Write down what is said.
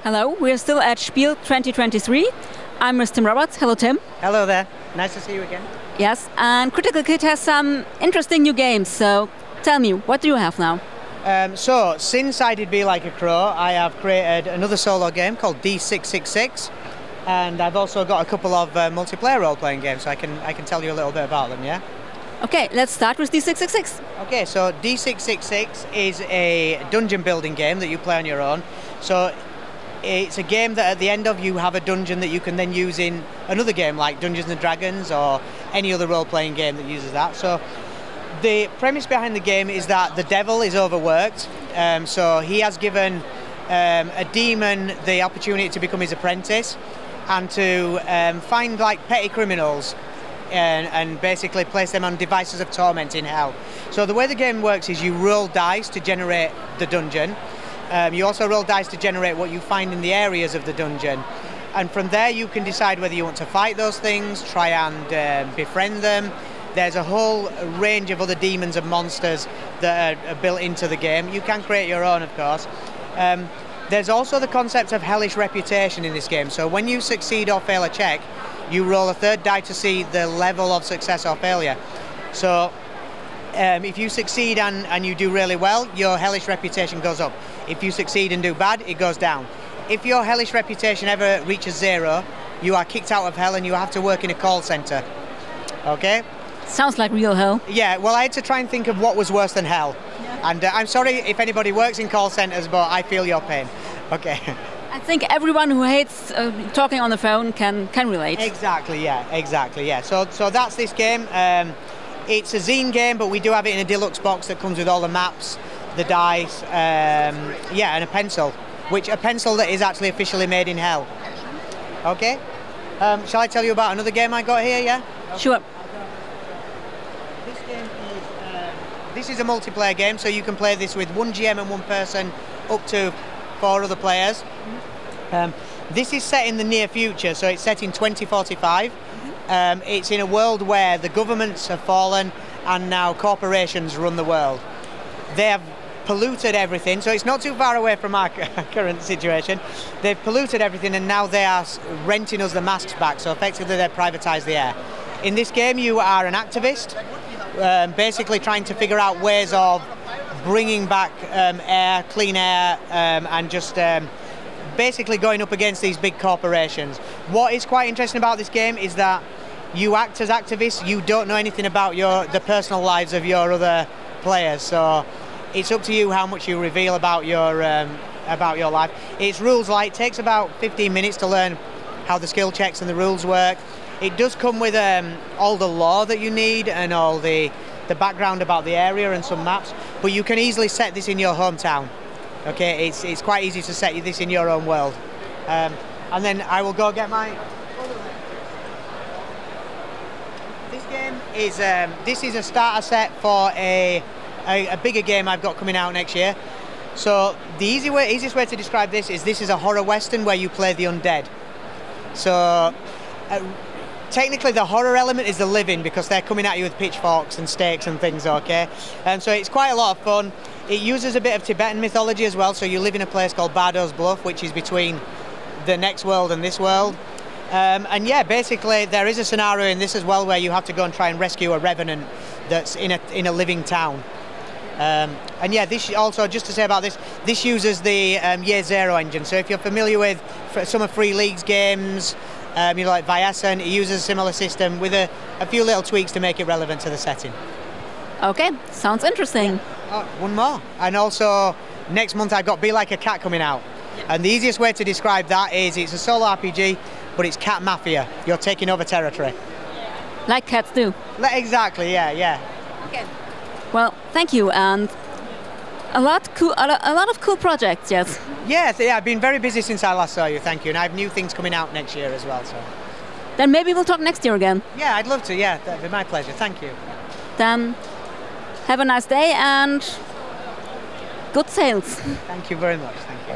Hello, we're still at SPIEL 2023. I'm with Tim Roberts. Hello, Tim. Hello there. Nice to see you again. Yes, and Critical Kid has some interesting new games, so tell me, what do you have now? So, since I did Be Like a Crow, I have created another solo game called D666, and I've also got a couple of multiplayer role-playing games, so I can tell you a little bit about them, yeah? Okay, let's start with D666. Okay, so D666 is a dungeon building game that you play on your own. So, it's a game that at the end of you have a dungeon that you can then use in another game like Dungeons and Dragons or any other role-playing game that uses that. So the premise behind the game is that the devil is overworked, so he has given a demon the opportunity to become his apprentice and to find like petty criminals and basically place them on devices of torment in hell. So the way the game works is you roll dice to generate the dungeon. You also roll dice to generate what you find in the areas of the dungeon. And from there you can decide whether you want to fight those things, try and befriend them. There's a whole range of other demons and monsters that are built into the game. You can create your own, of course. There's also the concept of hellish reputation in this game. So when you succeed or fail a check, you roll a third die to see the level of success or failure. So if you succeed and you do really well, your hellish reputation goes up. If you succeed and do bad, it goes down. If your hellish reputation ever reaches 0, you are kicked out of hell and you have to work in a call center. Okay? Sounds like real hell. Yeah, well, I had to try and think of what was worse than hell. Yeah. And I'm sorry if anybody works in call centers, but I feel your pain. Okay. I think everyone who hates talking on the phone can relate. Exactly, yeah. So that's this game. It's a zine game, but we do have it in a deluxe box that comes with all the maps, the dice, and a pencil, a pencil that is actually officially made in hell. Okay? Shall I tell you about another game I got here, yeah? Sure. This is a multiplayer game, so you can play this with one GM and one person, up to 4 other players. This is set in the near future, so it's set in 2045. It's in a world where the governments have fallen and now corporations run the world. They have polluted everything, so it's not too far away from our current situation. They've polluted everything and now they are renting us the masks back, so effectively they've privatised the air. In this game you are an activist, basically trying to figure out ways of bringing back air, clean air, and just basically going up against these big corporations. What is quite interesting about this game is that you act as activists, you don't know anything about the personal lives of your other players, so it's up to you how much you reveal about your life. It's rules light, it takes about 15 minutes to learn how the skill checks and the rules work. It does come with all the lore that you need and all the background about the area and some maps, but you can easily set this in your hometown. Okay, it's quite easy to set this in your own world. And then I will go get my... This game is this is a starter set for a bigger game I've got coming out next year. So the easiest way to describe this is a horror western where you play the undead. So technically the horror element is the living because they're coming at you with pitchforks and stakes and things, okay? And so it's quite a lot of fun. It uses a bit of Tibetan mythology as well, so you live in a place called Bardo's Bluff, which is between the next world and this world. And yeah, basically there is a scenario in this as well where you have to go and try and rescue a revenant that's in a living town. And yeah, this also, just to say about this uses the Year Zero engine. So if you're familiar with some of Free League's games, like Essen, it uses a similar system with a few little tweaks to make it relevant to the setting. Okay, sounds interesting. Oh, one more. And also, next month I've got Be Like a Cat coming out. And the easiest way to describe that is it's a solo RPG, but it's cat mafia. You're taking over territory. Like cats do. Exactly, yeah. Okay. Well, thank you, and a lot of cool projects, yes. Yes, yeah, I've been very busy since I last saw you, thank you, and I have new things coming out next year as well, so. Then maybe we'll talk next year again. Yeah, I'd love to, yeah, that'd be my pleasure, thank you. Then, have a nice day and good sales. Thank you very much, thank you.